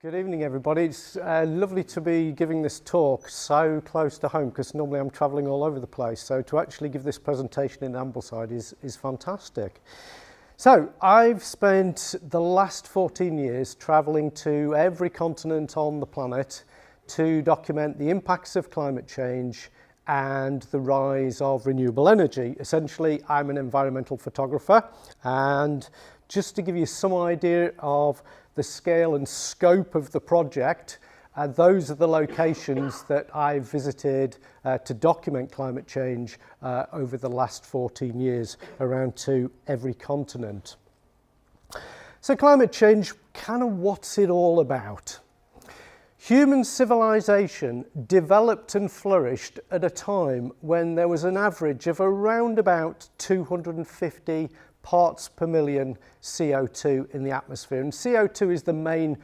Good evening, everybody. It's lovely to be giving this talk so close to home, because normally I'm travelling all over the place. So to actually give this presentation in Ambleside is fantastic. So I've spent the last 14 years travelling to every continent on the planet to document the impacts of climate change and the rise of renewable energy. Essentially, I'm an environmental photographer, and just to give you some idea of the scale and scope of the project, those are the locations that I've visited to document climate change over the last 14 years around to every continent. So climate change, kind of what's it all about? Human civilization developed and flourished at a time when there was an average of around about 250 parts per million CO2 in the atmosphere. And CO2 is the main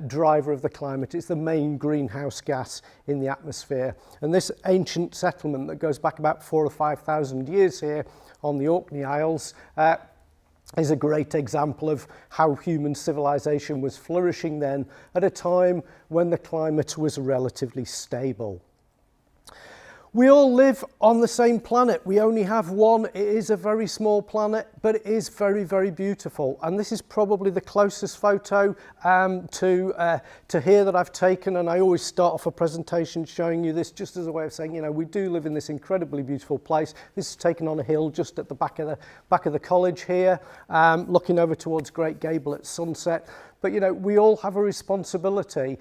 driver of the climate. It's the main greenhouse gas in the atmosphere. And this ancient settlement that goes back about 4,000 or 5,000 years here on the Orkney Isles is a great example of how human civilization was flourishing then at a time when the climate was relatively stable. We all live on the same planet. We only have one. It is a very small planet, but it is very, very beautiful. And this is probably the closest photo to here that I've taken. And I always start off a presentation showing you this just as a way of saying, you know, we do live in this incredibly beautiful place. This is taken on a hill just at the back of the college here, looking over towards Great Gable at sunset. But, you know, we all have a responsibility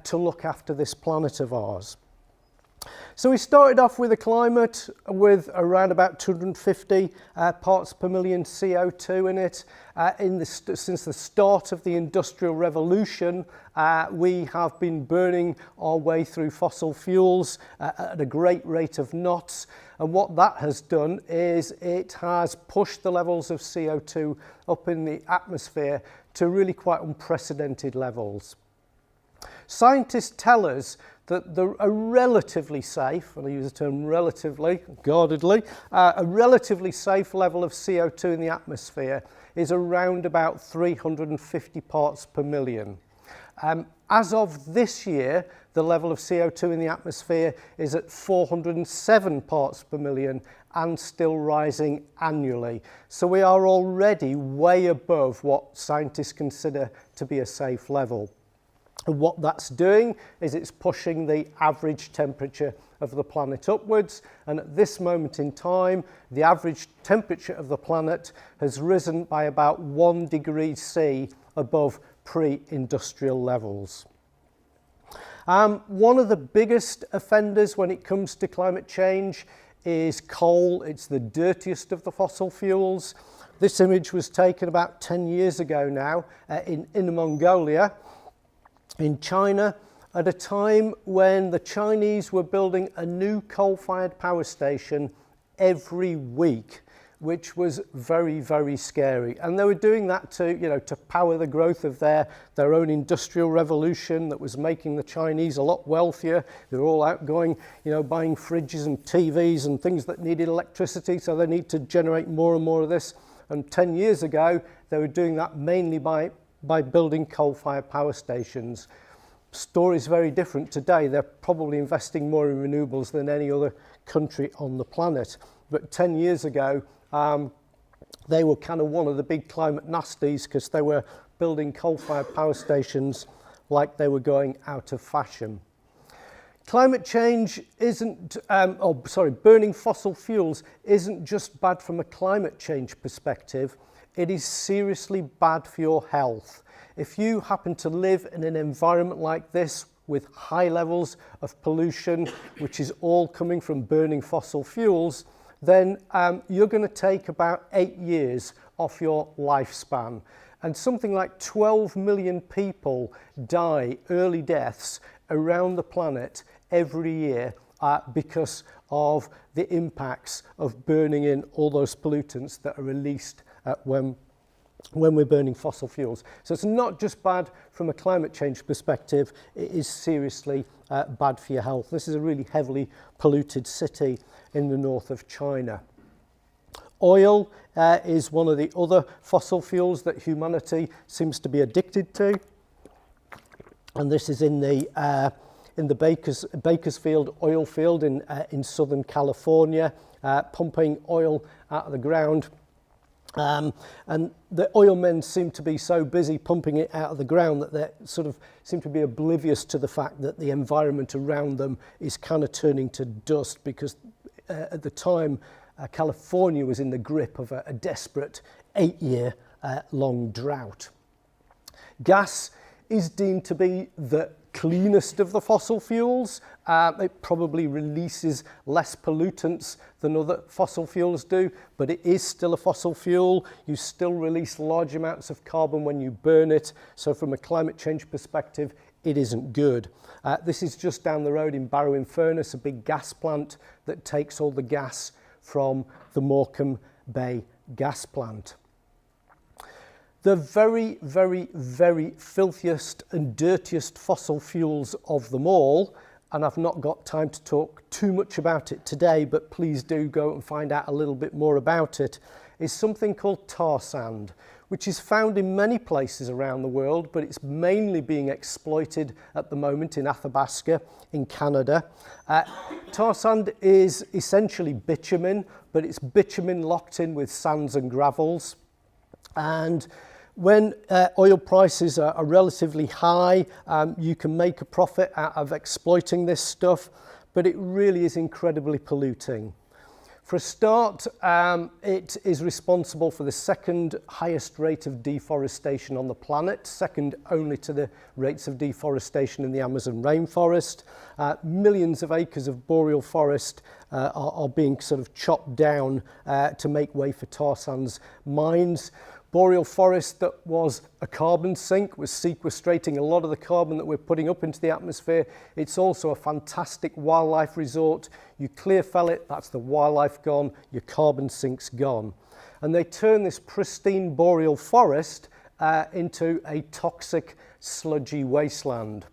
to look after this planet of ours. So we started off with a climate with around about 250 parts per million CO2 in it. Since the start of the Industrial Revolution, we have been burning our way through fossil fuels at a great rate of knots. And what that has done is it has pushed the levels of CO2 up in the atmosphere to really quite unprecedented levels. Scientists tell us that a relatively safe, and I use the term relatively, guardedly, a relatively safe level of CO2 in the atmosphere is around about 350 parts per million. As of this year, the level of CO2 in the atmosphere is at 407 parts per million and still rising annually. So we are already way above what scientists consider to be a safe level. And what that's doing is it's pushing the average temperature of the planet upwards. And at this moment in time, the average temperature of the planet has risen by about 1 degree C above pre-industrial levels. One of the biggest offenders when it comes to climate change is coal. It's the dirtiest of the fossil fuels. This image was taken about 10 years ago now in Inner Mongolia, in China, at a time when the Chinese were building a new coal-fired power station every week, which was very, very scary. And they were doing that to power the growth of their own industrial revolution that was making the Chinese a lot wealthier. They were all out going, buying fridges and TVs and things that needed electricity, so they need to generate more and more of this. And 10 years ago, they were doing that mainly by building coal-fired power stations. Story's very different today. They're probably investing more in renewables than any other country on the planet. But 10 years ago, they were kind of one of the big climate nasties because they were building coal-fired power stations like they were going out of fashion. Climate change burning fossil fuels isn't just bad from a climate change perspective. It is seriously bad for your health. If you happen to live in an environment like this with high levels of pollution, which is all coming from burning fossil fuels, then you're going to take about 8 years off your lifespan. And something like 12 million people die early deaths around the planet every year because of the impacts of burning in all those pollutants that are released when we're burning fossil fuels. So it's not just bad from a climate change perspective, it is seriously bad for your health. This is a really heavily polluted city in the north of China. Oil is one of the other fossil fuels that humanity seems to be addicted to. and this is in the Bakersfield oil field in Southern California, pumping oil out of the ground. And the oil men seem to be so busy pumping it out of the ground that they sort of seem to be oblivious to the fact that the environment around them is kind of turning to dust, because at the time California was in the grip of a desperate 8-year long drought. Gas is deemed to be the cleanest of the fossil fuels. It probably releases less pollutants than other fossil fuels do, but it is still a fossil fuel. You still release large amounts of carbon when you burn it, so from a climate change perspective, it isn't good. This is just down the road in Barrow-in-Furness, a big gas plant that takes all the gas from the Morecambe Bay gas plant. The very, very, very filthiest and dirtiest fossil fuels of them all, and I've not got time to talk too much about it today, but please do go and find out a little bit more about it, is something called tar sand, which is found in many places around the world, but it's mainly being exploited at the moment in Athabasca in Canada. Tar sand is essentially bitumen, but it's bitumen locked in with sands and gravels. And when oil prices are relatively high, you can make a profit out of exploiting this stuff, but it really is incredibly polluting. For a start, it is responsible for the second highest rate of deforestation on the planet, second only to the rates of deforestation in the Amazon rainforest. Millions of acres of boreal forest are being sort of chopped down to make way for tar sands mines. Boreal forest that was a carbon sink was sequestrating a lot of the carbon that we're putting up into the atmosphere. It's also a fantastic wildlife resort. You clear fell it, that's the wildlife gone, your carbon sink's gone. And they turn this pristine boreal forest into a toxic, sludgy wasteland.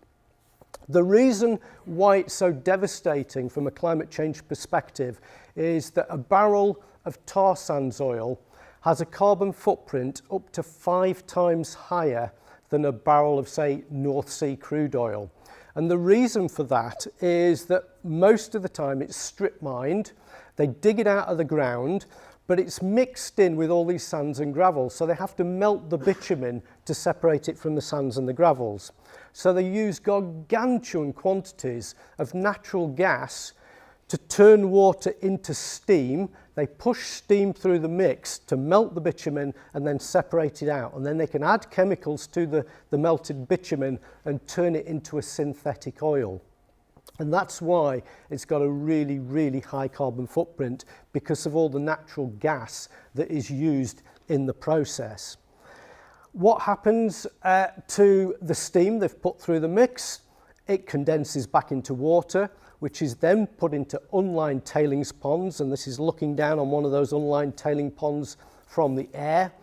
The reason why it's so devastating from a climate change perspective is that a barrel of tar sands oil has a carbon footprint up to 5 times higher than a barrel of, say, North Sea crude oil. And the reason for that is that most of the time it's strip mined, they dig it out of the ground, but it's mixed in with all these sands and gravels, so they have to melt the bitumen to separate it from the sands and the gravels. So they use gargantuan quantities of natural gas to turn water into steam. They push steam through the mix to melt the bitumen and then separate it out. And then they can add chemicals to the melted bitumen and turn it into a synthetic oil. And that's why it's got a really, really high carbon footprint, because of all the natural gas that is used in the process. What happens to the steam they've put through the mix? It condenses back into water, which is then put into unlined tailings ponds, and this is looking down on one of those unlined tailing ponds from the air.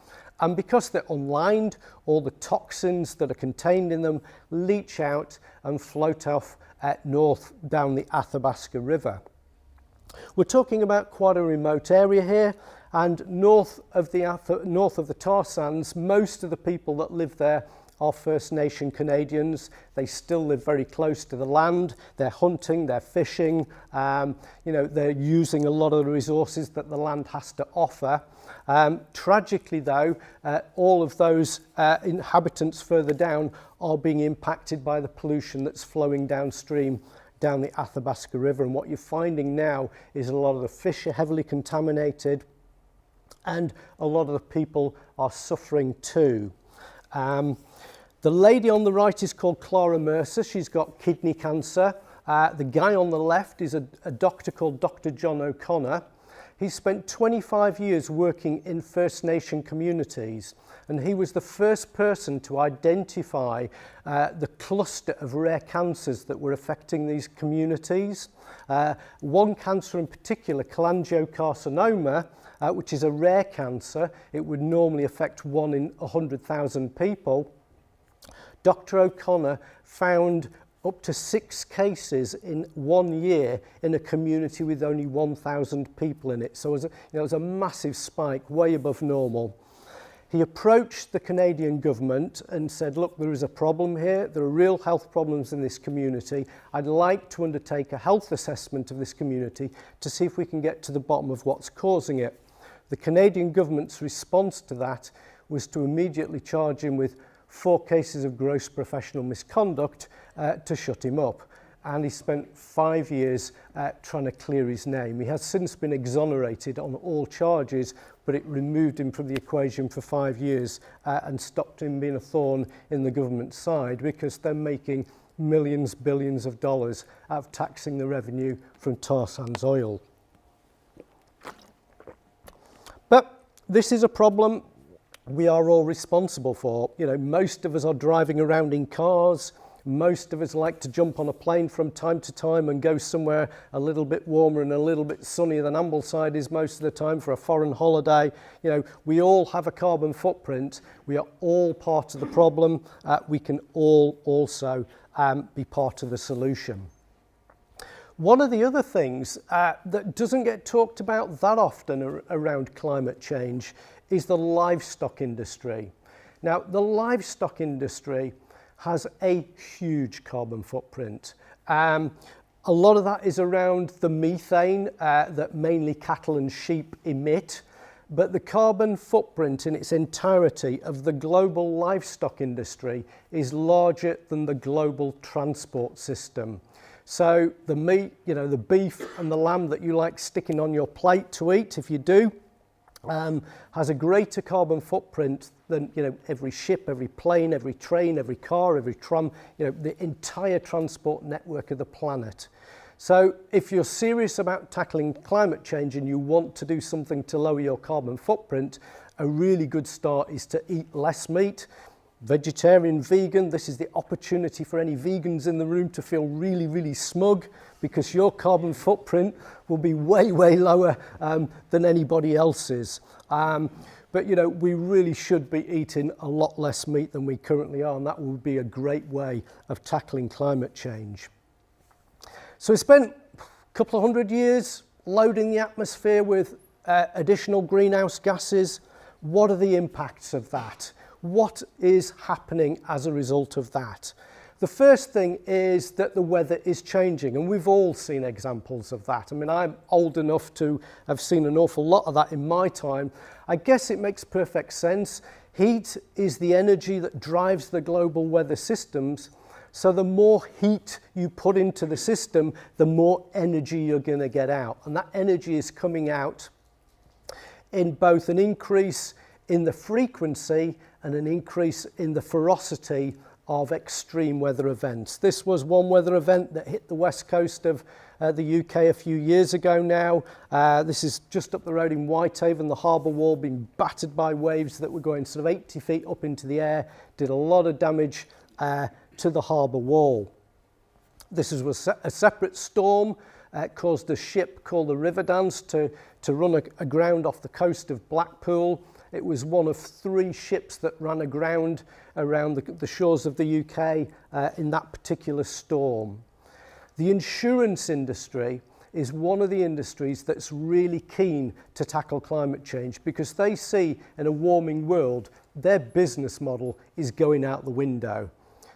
And because they're unlined, all the toxins that are contained in them leach out and float off north down the Athabasca River. We're talking about quite a remote area here, and north of the tar sands, most of the people that live there are First Nation Canadians. They still live very close to the land. They're hunting, they're fishing, they're using a lot of the resources that the land has to offer. Tragically though, all of those inhabitants further down are being impacted by the pollution that's flowing downstream down the Athabasca River. And what you're finding now is a lot of the fish are heavily contaminated, and a lot of the people are suffering too. The lady on the right is called Clara Mercer. She's got kidney cancer. The guy on the left is a doctor called Dr. John O'Connor. He spent 25 years working in First Nation communities, and he was the first person to identify the cluster of rare cancers that were affecting these communities. One cancer in particular, cholangiocarcinoma, which is a rare cancer. It would normally affect 1 in 100,000 people. Dr. O'Connor found up to 6 cases in 1 year in a community with only 1,000 people in it. So it was a massive spike, way above normal. He approached the Canadian government and said, look, there is a problem here. There are real health problems in this community. I'd like to undertake a health assessment of this community to see if we can get to the bottom of what's causing it. The Canadian government's response to that was to immediately charge him with 4 cases of gross professional misconduct to shut him up. And he spent 5 years trying to clear his name. He has since been exonerated on all charges, but it removed him from the equation for 5 years and stopped him being a thorn in the government's side, because they're making millions, billions of dollars out of taxing the revenue from tar sands oil. But this is a problem we are all responsible for. You know, most of us are driving around in cars. Most of us like to jump on a plane from time to time and go somewhere a little bit warmer and a little bit sunnier than Ambleside is most of the time for a foreign holiday. You know, we all have a carbon footprint. We are all part of the problem. We can all also be part of the solution. One of the other things that doesn't get talked about that often around climate change is the livestock industry. Now, the livestock industry has a huge carbon footprint. A lot of that is around the methane that mainly cattle and sheep emit, but the carbon footprint in its entirety of the global livestock industry is larger than the global transport system. So the meat, you know, the beef and the lamb that you like sticking on your plate to eat, if you do, has a greater carbon footprint than, you know, every ship, every plane, every train, every car, every tram, you know, the entire transport network of the planet. So if you're serious about tackling climate change and you want to do something to lower your carbon footprint, a really good start is to eat less meat. Vegetarian, vegan, this is the opportunity for any vegans in the room to feel really, really smug, because your carbon footprint will be way, way lower than anybody else's. But, you know, we really should be eating a lot less meat than we currently are, and that would be a great way of tackling climate change. So we spent a couple of 100 years loading the atmosphere with additional greenhouse gases. What are the impacts of that? What is happening as a result of that? The first thing is that the weather is changing, and we've all seen examples of that. I mean, I'm old enough to have seen an awful lot of that in my time. I guess it makes perfect sense. Heat is the energy that drives the global weather systems. So the more heat you put into the system, the more energy you're going to get out. And that energy is coming out in both an increase in the frequency and an increase in the ferocity of extreme weather events. This was one weather event that hit the west coast of the UK a few years ago now. This is just up the road in Whitehaven, the harbour wall being battered by waves that were going sort of 80 feet up into the air, did a lot of damage to the harbour wall. This was a separate storm. Caused a ship called the Riverdance to run aground off the coast of Blackpool. It was one of 3 ships that ran aground around the shores of the UK in that particular storm. The insurance industry is one of the industries that's really keen to tackle climate change, because they see in a warming world their business model is going out the window.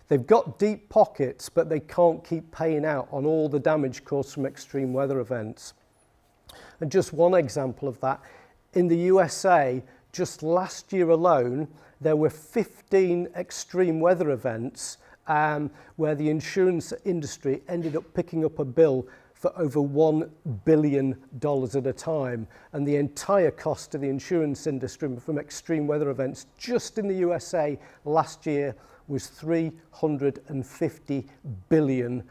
They've got deep pockets, but they can't keep paying out on all the damage caused from extreme weather events. And just one example of that, in the USA, just last year alone, there were 15 extreme weather events where the insurance industry ended up picking up a bill for over $1 billion at a time. And the entire cost of the insurance industry from extreme weather events just in the USA last year was $350 billion.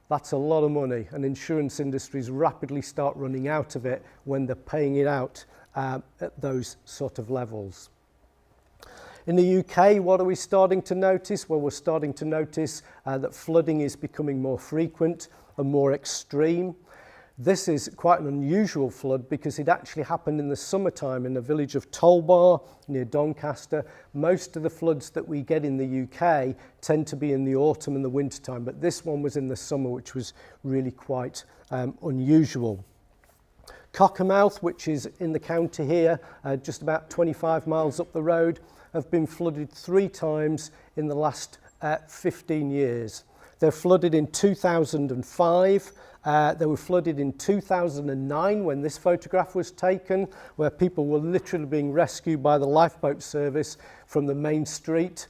That's a lot of money, and insurance industries rapidly start running out of it when they're paying it out at those sort of levels. In the UK, what are we starting to notice? Well, we're starting to notice that flooding is becoming more frequent and more extreme. This is quite an unusual flood because it actually happened in the summertime in the village of Tolbar near Doncaster. Most of the floods that we get in the UK tend to be in the autumn and the winter time, but this one was in the summer, which was really quite unusual. Cockermouth, which is in the county here, just about 25 miles up the road, have been flooded 3 times in the last 15 years. They're flooded in 2005. They were flooded in 2009 when this photograph was taken, where people were literally being rescued by the lifeboat service from the main street.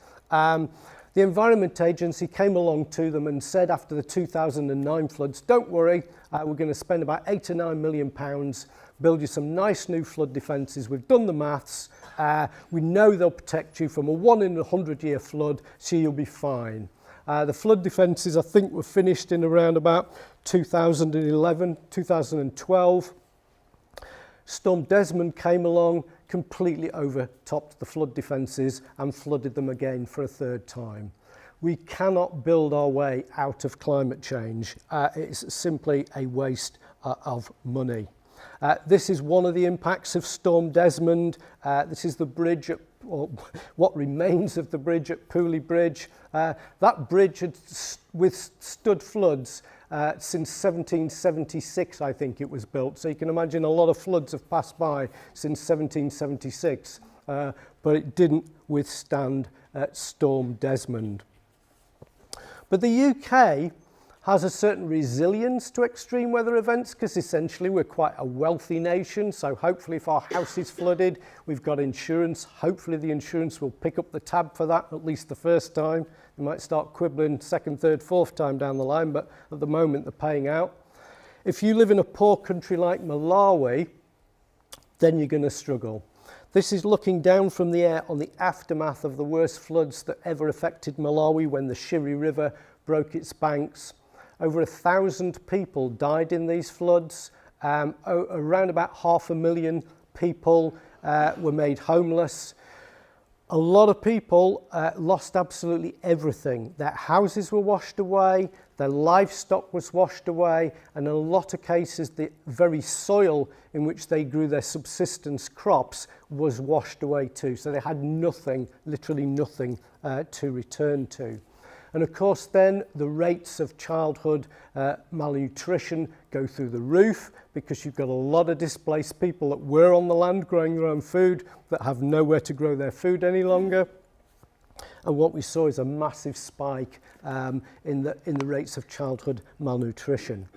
The Environment Agency came along to them and said after the 2009 floods, don't worry, we're going to spend about £8 or £9 million, build you some nice new flood defences. We've done the maths. We know they'll protect you from a 1 in 100 year flood, so you'll be fine. The flood defences, I think, were finished in around about 2011, 2012. Storm Desmond came along, completely overtopped the flood defences and flooded them again for a 3rd time. We cannot build our way out of climate change. It's simply a waste of money. This is one of the impacts of Storm Desmond. This is the bridge at, or what remains of the bridge at Pooley Bridge. That bridge had withstood floods since 1776, I think it was built. So you can imagine a lot of floods have passed by since 1776, but it didn't withstand Storm Desmond. But the UK has a certain resilience to extreme weather events because essentially we're quite a wealthy nation. So hopefully if our house is flooded, we've got insurance. Hopefully the insurance will pick up the tab for that at least the first time. They might start quibbling 2nd, 3rd, 4th time down the line, but at the moment they're paying out. If you live in a poor country like Malawi, then you're going to struggle. This is looking down from the air on the aftermath of the worst floods that ever affected Malawi when the Shiri River broke its banks. Over 1,000 people died in these floods. Around about 500,000 people were made homeless. A lot of people lost absolutely everything. Their houses were washed away, their livestock was washed away, and in a lot of cases the very soil in which they grew their subsistence crops was washed away too. So they had nothing, literally nothing to return to. And of course then the rates of childhood malnutrition go through the roof because you've got a lot of displaced people that were on the land growing their own food that have nowhere to grow their food any longer. And what we saw is a massive spike in the rates of childhood malnutrition.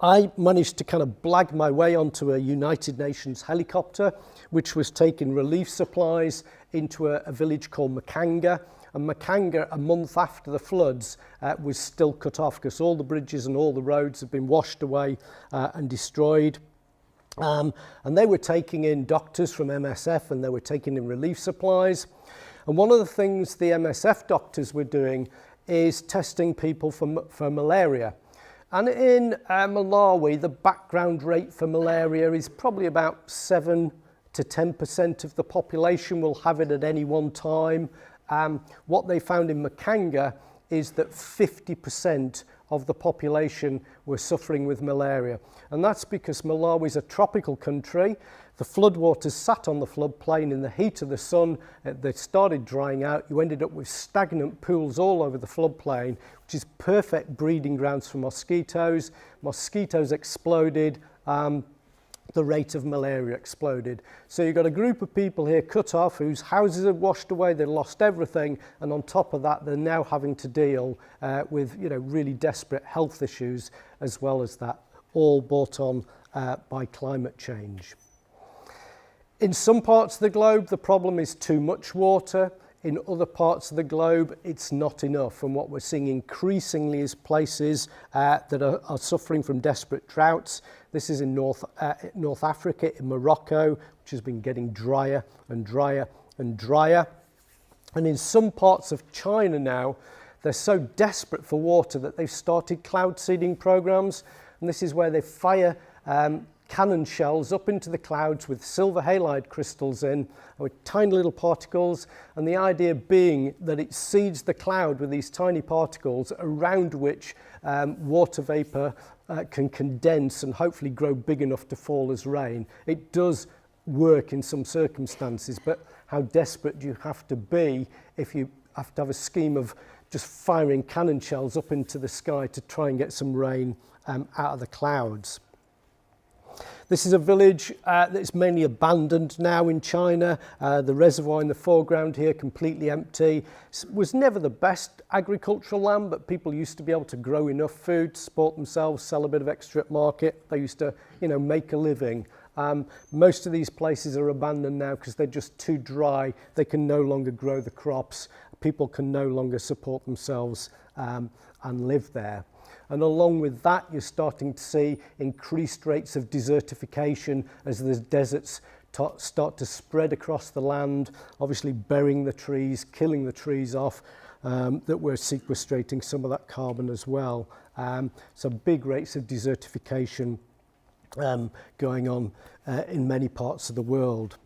I managed to kind of blag my way onto a United Nations helicopter, which was taking relief supplies into a village called Makanga. And Makanga, a month after the floods, was still cut off because all the bridges and all the roads had been washed away and destroyed. And they were taking in doctors from MSF and they were taking in relief supplies. And one of the things the MSF doctors were doing is testing people for malaria. And in Malawi, the background rate for malaria is probably about 7 to 10% of the population will have it at any one time. What they found in Makanga is that 50% of the population were suffering with malaria. And that's because Malawi is a tropical country. The floodwaters sat on the floodplain in the heat of the sun. They started drying out. You ended up with stagnant pools all over the floodplain, which is perfect breeding grounds for mosquitoes. Mosquitoes exploded. The rate of malaria exploded. So you've got a group of people here cut off whose houses had washed away, they lost everything, and on top of that they're now having to deal with really desperate health issues as well as that, all brought on by climate change. In some parts of the globe the problem is too much water. In other parts of the globe, it's not enough. And what we're seeing increasingly is places that are suffering from desperate droughts. This is in North Africa, in Morocco, which has been getting drier and drier and drier. And in some parts of China now, they're so desperate for water that they've started cloud seeding programs. And this is where they fire cannon shells up into the clouds with silver halide crystals in, with tiny little particles, and the idea being that it seeds the cloud with these tiny particles around which water vapor can condense and hopefully grow big enough to fall as rain. It does work in some circumstances, but how desperate do you have to be if you have to have a scheme of just firing cannon shells up into the sky to try and get some rain out of the clouds. This is a village that's mainly abandoned now in China. The reservoir in the foreground here, completely empty. Was never the best agricultural land, but people used to be able to grow enough food to support themselves, sell a bit of extra at market. They used to, make a living. Most of these places are abandoned now because they're just too dry. They can no longer grow the crops. People can no longer support themselves and live there. And along with that, you're starting to see increased rates of desertification as the deserts start to spread across the land, obviously burying the trees, killing the trees off, that we're sequestrating some of that carbon as well. So big rates of desertification going on in many parts of the world.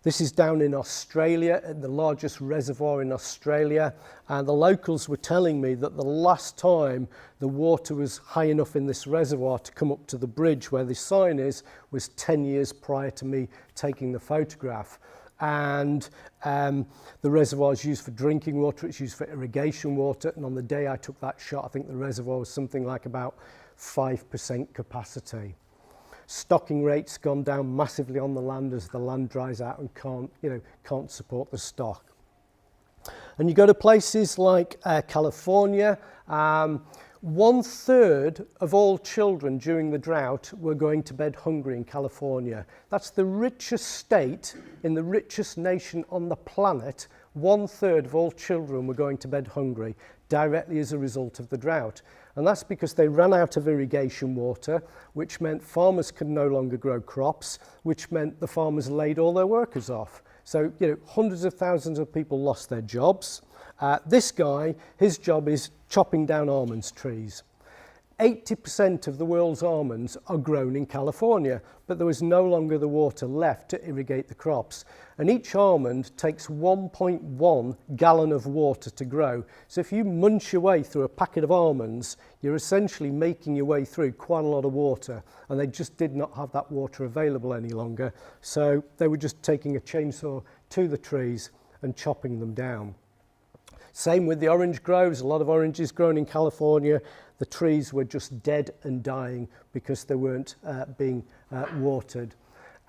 This is down in Australia, at the largest reservoir in Australia, and the locals were telling me that the last time the water was high enough in this reservoir to come up to the bridge where the sign is was 10 years prior to me taking the photograph. And the reservoir is used for drinking water, it's used for irrigation water, and on the day I took that shot, I think the reservoir was something like about 5% capacity. Stocking rates gone down massively on the land as the land dries out and can't support the stock. And you go to places like California, 1/3 of all children during the drought were going to bed hungry in California. That's the richest state in the richest nation on the planet. 1/3 of all children were going to bed hungry directly as a result of the drought. And that's because they ran out of irrigation water, which meant farmers could no longer grow crops, which meant the farmers laid all their workers off. So, hundreds of thousands of people lost their jobs. This guy, his job is chopping down almond trees. 80% of the world's almonds are grown in California, but there was no longer the water left to irrigate the crops. And each almond takes 1.1 gallon of water to grow. So if you munch your way through a packet of almonds, you're essentially making your way through quite a lot of water. And they just did not have that water available any longer. So they were just taking a chainsaw to the trees and chopping them down. Same with the orange groves, a lot of oranges grown in California. The trees were just dead and dying because they weren't being watered.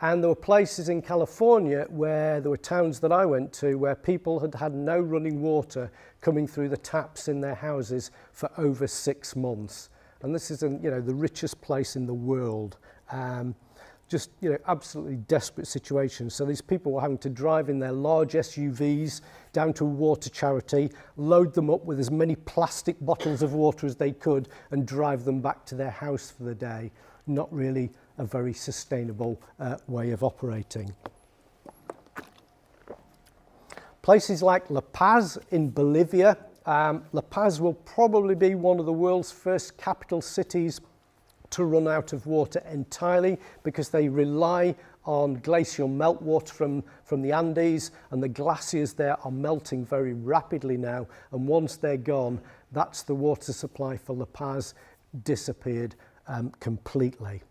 And there were places in California where there were towns that I went to where people had had no running water coming through the taps in their houses for over 6 months. And this is the richest place in the world. Absolutely desperate situation. So these people were having to drive in their large SUVs down to a water charity, load them up with as many plastic bottles of water as they could and drive them back to their house for the day. Not really a very sustainable way of operating. Places like La Paz in Bolivia. La Paz will probably be one of the world's first capital cities to run out of water entirely because they rely on glacial meltwater from the Andes, and the glaciers there are melting very rapidly now, and once they're gone, that's the water supply for La Paz disappeared completely.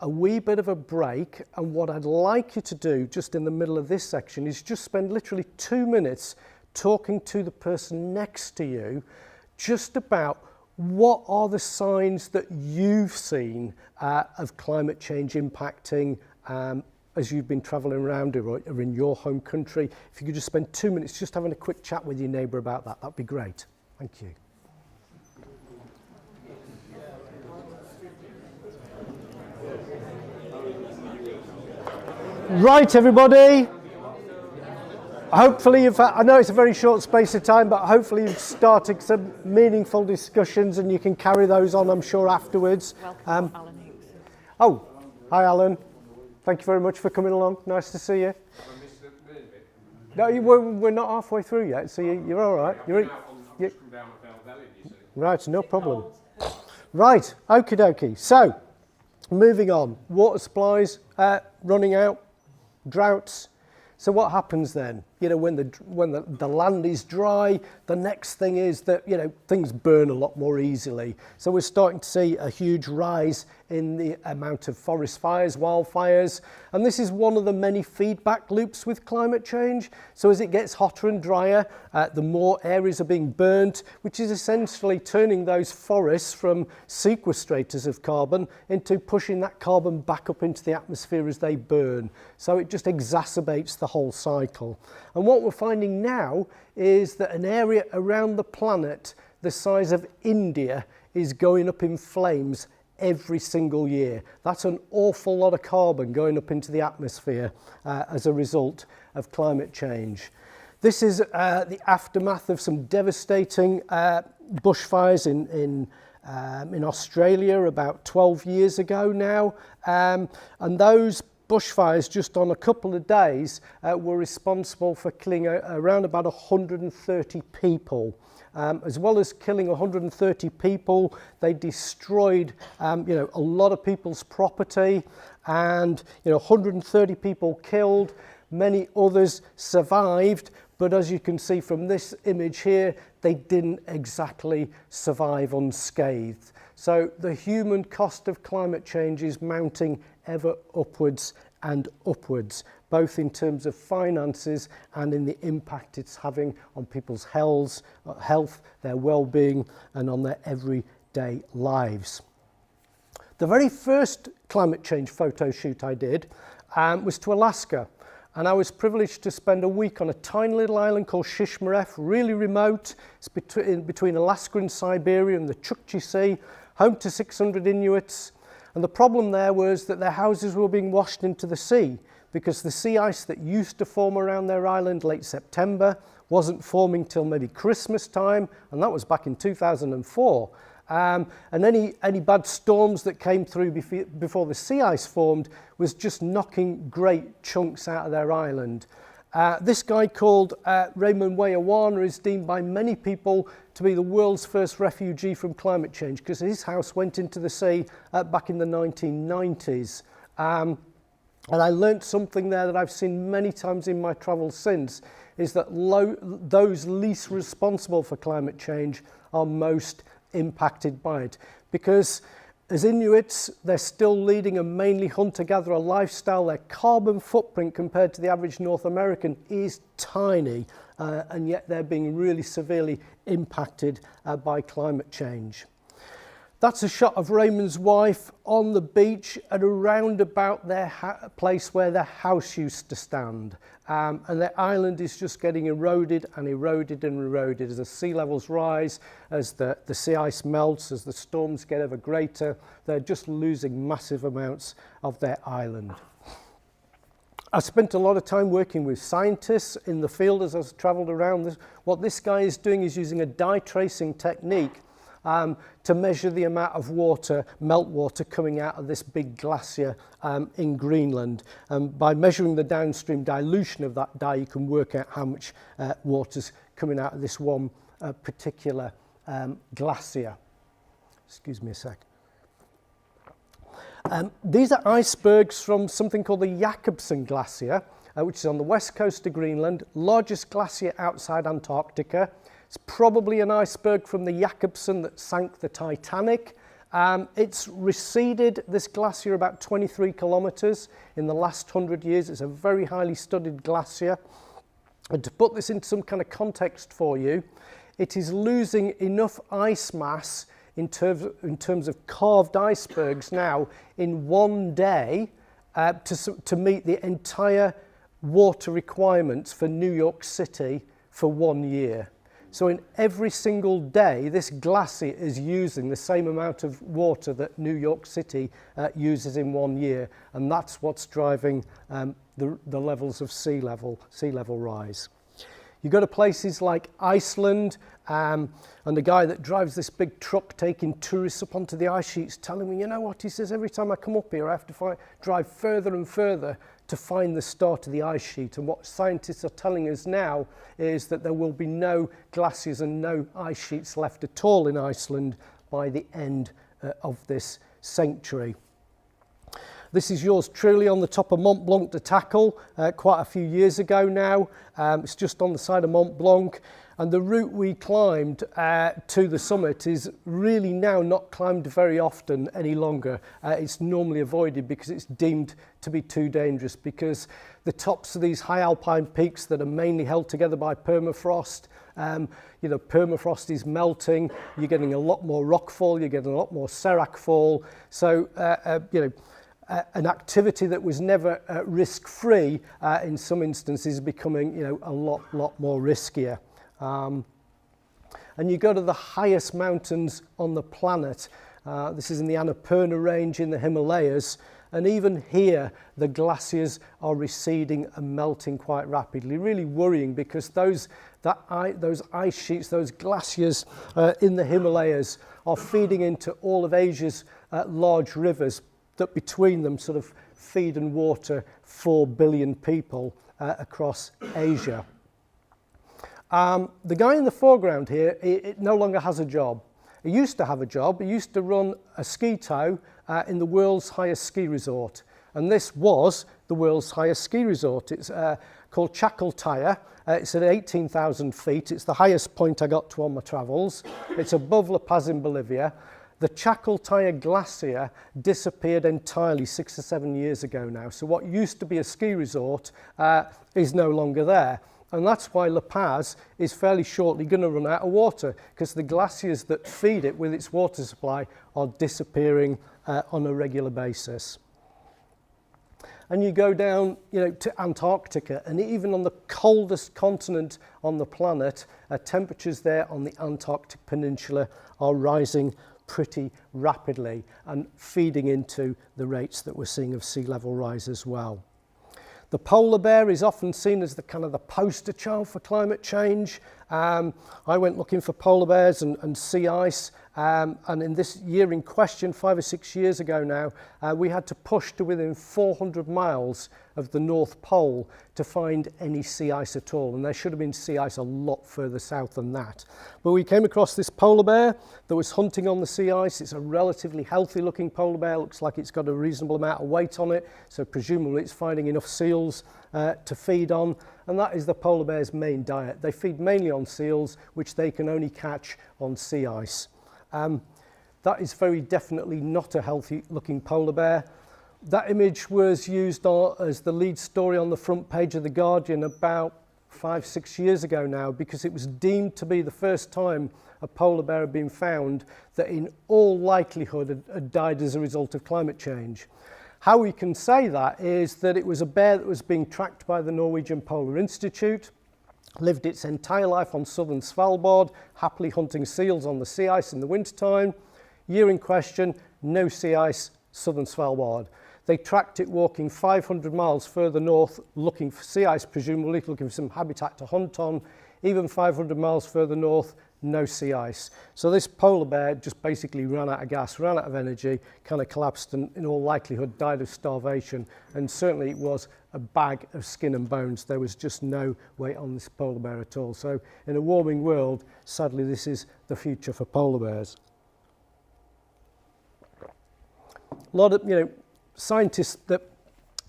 A wee bit of a break, and what I'd like you to do just in the middle of this section is just spend literally 2 minutes talking to the person next to you just about what are the signs that you've seen of climate change impacting as you've been travelling around or in your home country. If you could just spend 2 minutes just having a quick chat with your neighbour about that, that'd be great. Thank you. Right, everybody. Hopefully I know it's a very short space of time, but hopefully you've started some meaningful discussions and you can carry those on, I'm sure, afterwards. Welcome, Alan Hicks. Oh, hi Alan. Thank you very much for coming along. Nice to see you. No, we're not halfway through yet, so you're all right. Right, no problem. Right, okie dokie. So, moving on. Water supplies running out, droughts. So what happens then? When the land is dry, the next thing is that things burn a lot more easily. So we're starting to see a huge rise in the amount of forest fires, wildfires, and this is one of the many feedback loops with climate change. So as it gets hotter and drier, the more areas are being burnt, which is essentially turning those forests from sequestrators of carbon into pushing that carbon back up into the atmosphere as they burn. So it just exacerbates the whole cycle. And what we're finding now is that an area around the planet the size of India is going up in flames every single year. That's an awful lot of carbon going up into the atmosphere as a result of climate change. This is the aftermath of some devastating bushfires in Australia about 12 years ago now, and those bushfires just on a couple of days were responsible for killing around about 130 people. As well as killing 130 people, they destroyed a lot of people's property, and 130 people killed, many others survived, but as you can see from this image here, they didn't exactly survive unscathed. So the human cost of climate change is mounting ever upwards and upwards, both in terms of finances and in the impact it's having on people's health, their well-being, and on their everyday lives. The very first climate change photo shoot I did was to Alaska, and I was privileged to spend a week on a tiny little island called Shishmaref, really remote. It's between Alaska and Siberia and the Chukchi Sea, home to 600 Inuits. And the problem there was that their houses were being washed into the sea because the sea ice that used to form around their island late September wasn't forming till maybe Christmas time, and that was back in 2004. And any bad storms that came through before the sea ice formed was just knocking great chunks out of their island. This guy called Raymond Wayawana is deemed by many people to be the world's first refugee from climate change because his house went into the sea back in the 1990s. And I learnt something there that I've seen many times in my travels since, is that those least responsible for climate change are most impacted by it, because as Inuits, they're still leading a mainly hunter-gatherer lifestyle. Their carbon footprint compared to the average North American is tiny, and yet they're being really severely impacted by climate change. That's a shot of Raymond's wife on the beach at around about their place where their house used to stand. And their island is just getting eroded and eroded and eroded as the sea levels rise, as the sea ice melts, as the storms get ever greater. They're just losing massive amounts of their island. I spent a lot of time working with scientists in the field as I've travelled around. What this guy is doing is using a dye tracing technique to measure the amount of water, meltwater coming out of this big glacier in Greenland. By measuring the downstream dilution of that dye, you can work out how much water's coming out of this one particular glacier. Excuse me a sec. These are icebergs from something called the Jacobsen Glacier, which is on the west coast of Greenland, largest glacier outside Antarctica. It's probably an iceberg from the Jacobsen that sank the Titanic. It's receded, this glacier, about 23 kilometres in the last 100 years. It's a very highly studied glacier. And to put this into some kind of context for you, it is losing enough ice mass in terms of carved icebergs now in one day to meet the entire water requirements for New York City for 1 year. So in every single day, this glacier is using the same amount of water that New York City uses in 1 year, and that's what's driving the levels of sea level rise. You go to places like Iceland, and the guy that drives this big truck taking tourists up onto the ice sheets telling me, you know what, he says, every time I come up here I have to drive further and further to find the start of the ice sheet. And what scientists are telling us now is that there will be no glaciers and no ice sheets left at all in Iceland by the end of this century. This is yours truly on the top of Mont Blanc de Tackle quite a few years ago now. It's just on the side of Mont Blanc. And the route we climbed to the summit is really now not climbed very often any longer. It's normally avoided because it's deemed to be too dangerous, because the tops of these high alpine peaks that are mainly held together by permafrost, permafrost is melting, you're getting a lot more rockfall, you're getting a lot more serac fall. So, an activity that was never risk-free in some instances is becoming, a lot more riskier. And you go to the highest mountains on the planet. This is in the Annapurna range in the Himalayas. And even here, the glaciers are receding and melting quite rapidly. Really worrying, because those ice sheets, those glaciers in the Himalayas are feeding into all of Asia's large rivers that between them sort of feed and water 4 billion people across Asia. The guy in the foreground here, it no longer has a job. He used to have a job. He used to run a ski tow in the world's highest ski resort. And this was the world's highest ski resort. It's called Chacaltaya. It's at 18,000 feet. It's the highest point I got to on my travels. It's above La Paz in Bolivia. The Chacaltaya glacier disappeared entirely 6 or 7 years ago now. So what used to be a ski resort is no longer there. And that's why La Paz is fairly shortly going to run out of water, because the glaciers that feed it with its water supply are disappearing on a regular basis. And you go down, to Antarctica, and even on the coldest continent on the planet, temperatures there on the Antarctic Peninsula are rising pretty rapidly and feeding into the rates that we're seeing of sea level rise as well. The polar bear is often seen as the poster child for climate change. I went looking for polar bears and sea ice, and in this year in question, 5 or 6 years ago now, we had to push to within 400 miles of the North Pole to find any sea ice at all, and there should have been sea ice a lot further south than that. But we came across this polar bear that was hunting on the sea ice. It's a relatively healthy looking polar bear, looks like it's got a reasonable amount of weight on it, so presumably it's finding enough seals to feed on, and that is the polar bear's main diet. They feed mainly on seals, which they can only catch on sea ice. That is very definitely not a healthy looking polar bear. That image was used as the lead story on the front page of The Guardian about 5 or 6 years ago now, because it was deemed to be the first time a polar bear had been found that in all likelihood had died as a result of climate change. How we can say that is that it was a bear that was being tracked by the Norwegian Polar Institute, lived its entire life on southern Svalbard, happily hunting seals on the sea ice in the wintertime. Year in question, no sea ice, southern Svalbard. They tracked it walking 500 miles further north, looking for sea ice, presumably looking for some habitat to hunt on. Even 500 miles further north, no sea ice. So this polar bear just basically ran out of gas, ran out of energy, kind of collapsed, and in all likelihood died of starvation. And certainly it was a bag of skin and bones. There was just no weight on this polar bear at all. So in a warming world, sadly, this is the future for polar bears. A lot of, scientists that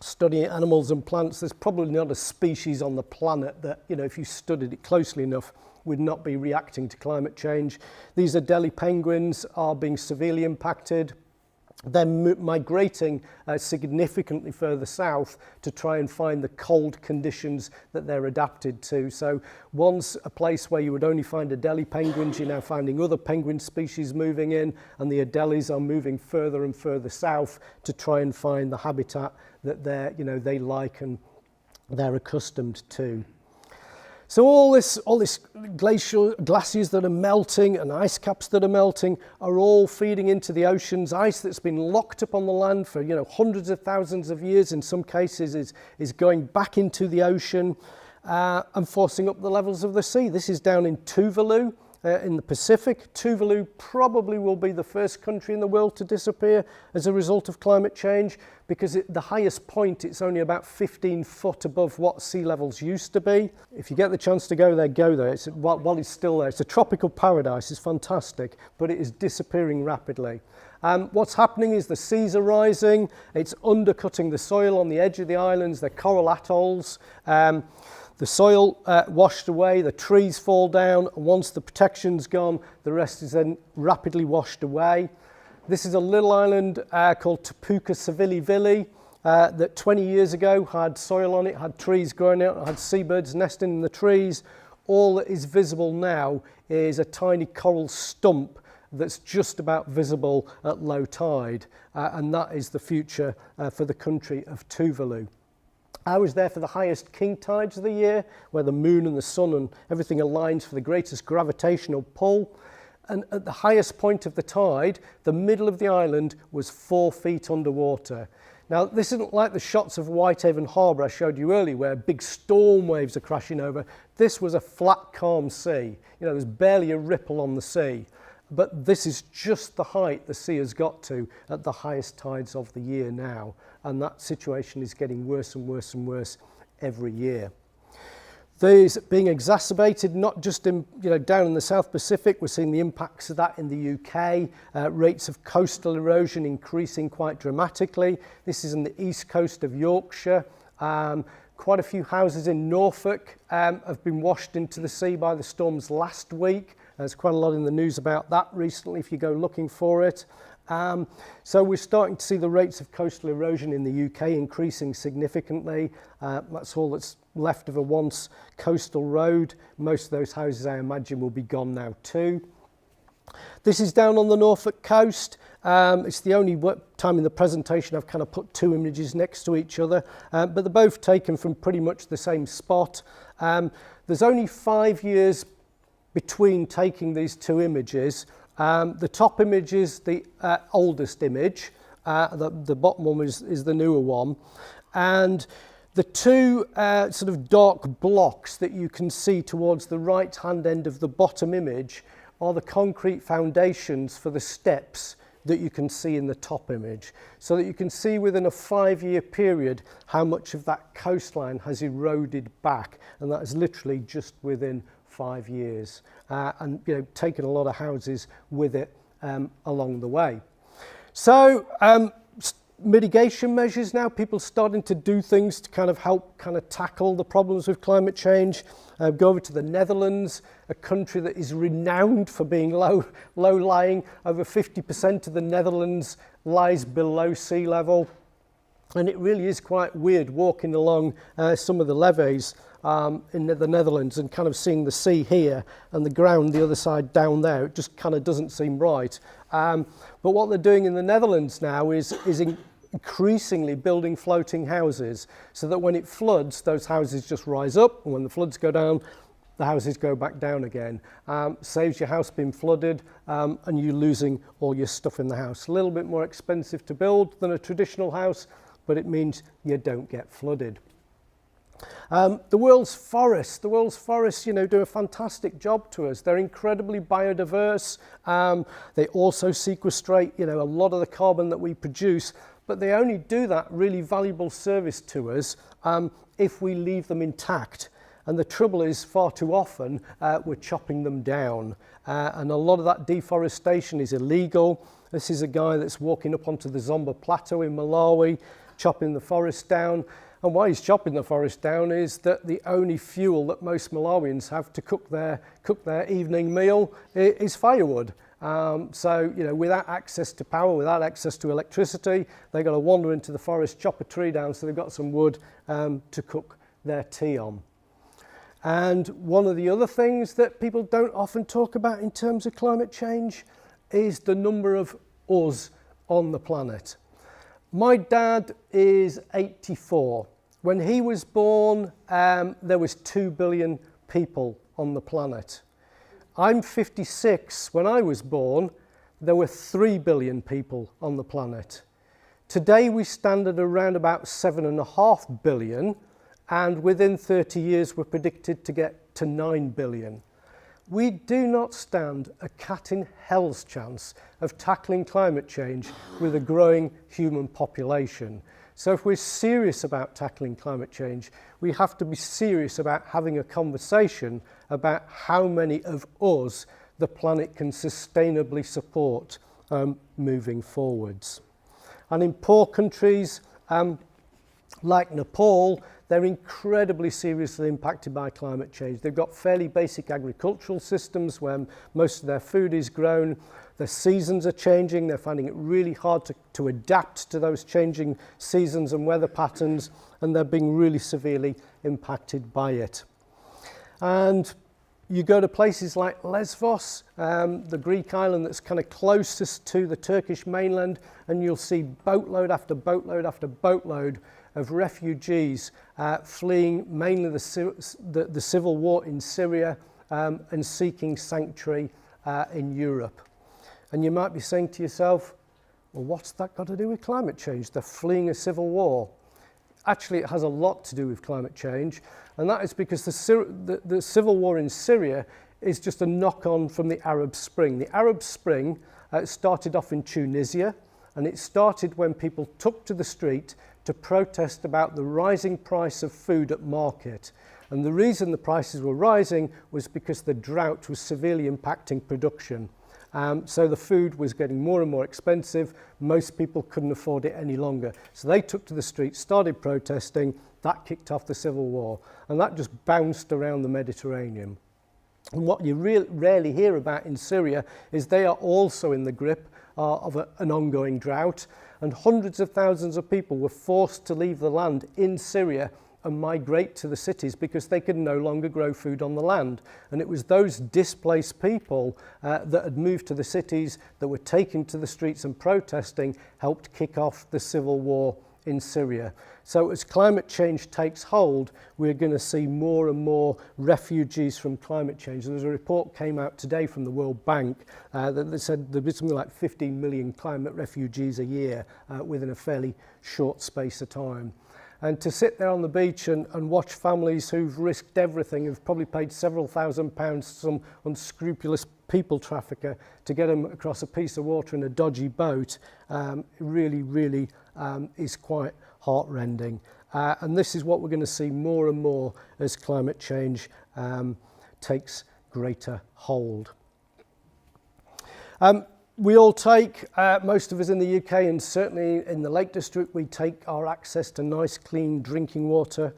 study animals and plants, there's probably not a species on the planet that, if you studied it closely enough, would not be reacting to climate change. These Adelie penguins are being severely impacted. They're migrating significantly further south to try and find the cold conditions that they're adapted to. So once a place where you would only find Adelie penguins, you're now finding other penguin species moving in, and the Adelies are moving further and further south to try and find the habitat that they like and they're accustomed to. So all this glaciers that are melting and ice caps that are melting are all feeding into the oceans. Ice that's been locked up on the land for hundreds of thousands of years in some cases is going back into the ocean and forcing up the levels of the sea. This is down in Tuvalu in the Pacific. Tuvalu probably will be the first country in the world to disappear as a result of climate change, because at the highest point it's only about 15 foot above what sea levels used to be. If you get the chance to go there, go there. While it's still there, it's a tropical paradise. It's fantastic, but it is disappearing rapidly. What's happening is the seas are rising. It's undercutting the soil on the edge of the islands. They're coral atolls. the soil washed away, the trees fall down, and once the protection's gone, the rest is then rapidly washed away. This is a little island called Tapuka Savili that 20 years ago had soil on it, had trees growing out, had seabirds nesting in the trees. All that is visible now is a tiny coral stump that's just about visible at low tide, and that is the future for the country of Tuvalu. I was there for the highest king tides of the year, where the moon and the sun and everything aligns for the greatest gravitational pull. And at the highest point of the tide, the middle of the island was 4 feet underwater. Now, this isn't like the shots of Whitehaven Harbour I showed you earlier, where big storm waves are crashing over. This was a flat, calm sea. You know, there's barely a ripple on the sea. But this is just the height the sea has got to at the highest tides of the year now. And that situation is getting worse and worse and worse every year. These being exacerbated not just in, down in the South Pacific. We're seeing the impacts of that in the UK, rates of coastal erosion increasing quite dramatically. This is in the east coast of Yorkshire. Quite a few houses in Norfolk have been washed into the sea by the storms last week. There's quite a lot in the news about that recently if you go looking for it. So we're starting to see the rates of coastal erosion in the UK increasing significantly. That's all that's left of a once coastal road. Most of those houses, I imagine, will be gone now too. This is down on the Norfolk coast. It's the only time in the presentation I've kind of put two images next to each other, but they're both taken from pretty much the same spot. There's only 5 years between taking these two images. The top image is the oldest image, the bottom one is the newer one, and the two sort of dark blocks that you can see towards the right hand end of the bottom image are the concrete foundations for the steps that you can see in the top image, so that you can see within a 5-year period how much of that coastline has eroded back, and that is literally just within 5 years, and taken a lot of houses with it along the way. So mitigation measures now, people starting to do things to kind of help tackle the problems with climate change. Go over to the Netherlands, a country that is renowned for being low-lying. Over 50% of the Netherlands lies below sea level. And it really is quite weird walking along some of the levees in the Netherlands and kind of seeing the sea here and the ground the other side down there. It just kind of doesn't seem right. But what they're doing in the Netherlands now is increasingly building floating houses, so that when it floods, those houses just rise up, and when the floods go down, the houses go back down again. Saves your house being flooded and you losing all your stuff in the house. A little bit more expensive to build than a traditional house, but it means you don't get flooded. The world's forests, do a fantastic job to us. They're incredibly biodiverse. They also sequestrate, a lot of the carbon that we produce, but they only do that really valuable service to us if we leave them intact. And the trouble is, far too often, we're chopping them down. And a lot of that deforestation is illegal. This is a guy that's walking up onto the Zomba Plateau in Malawi, chopping the forest down. And why he's chopping the forest down is that the only fuel that most Malawians have to cook their evening meal is firewood. So, without access to power, without access to electricity, they've got to wander into the forest, chop a tree down so they've got some wood to cook their tea on. And one of the other things that people don't often talk about in terms of climate change is the number of us on the planet. My dad is 84. When he was born, there was 2 billion people on the planet. I'm 56. When I was born, there were 3 billion people on the planet. Today we stand at around about 7.5 billion, and within 30 years we're predicted to get to 9 billion. We do not stand a cat in hell's chance of tackling climate change with a growing human population. So if we're serious about tackling climate change, we have to be serious about having a conversation about how many of us the planet can sustainably support moving forwards. And in poor countries like Nepal, they're incredibly seriously impacted by climate change. They've got fairly basic agricultural systems where most of their food is grown. The seasons are changing. They're finding it really hard to adapt to those changing seasons and weather patterns, and they're being really severely impacted by it. And you go to places like Lesvos, the Greek island that's kind of closest to the Turkish mainland, and you'll see boatload after boatload after boatload of refugees fleeing mainly the civil war in Syria and seeking sanctuary in Europe. And you might be saying to yourself, well, what's that got to do with climate change? They're fleeing a civil war. Actually, it has a lot to do with climate change, and that is because the civil war in Syria is just a knock-on from the Arab Spring. The Arab Spring started off in Tunisia, and it started when people took to the street to protest about the rising price of food at market. And the reason the prices were rising was because the drought was severely impacting production. So the food was getting more and more expensive. Most people couldn't afford it any longer. So they took to the streets, started protesting. That kicked off the civil war. And that just bounced around the Mediterranean. And what you rarely hear about in Syria is they are also in the grip of an ongoing drought. And hundreds of thousands of people were forced to leave the land in Syria and migrate to the cities because they could no longer grow food on the land. And it was those displaced people that had moved to the cities, that were taken to the streets and protesting, helped kick off the civil war in Syria. So as climate change takes hold, we're going to see more and more refugees from climate change. There's a report came out today from the World Bank that they said there'd be something like 15 million climate refugees a year within a fairly short space of time. And to sit there on the beach and watch families who've risked everything, who've probably paid several £1,000s to some unscrupulous people trafficker to get them across a piece of water in a dodgy boat, really is quite heartrending. And this is what we're going to see more and more as climate change takes greater hold. We all take, most of us in the UK and certainly in the Lake District, we take our access to nice, clean drinking water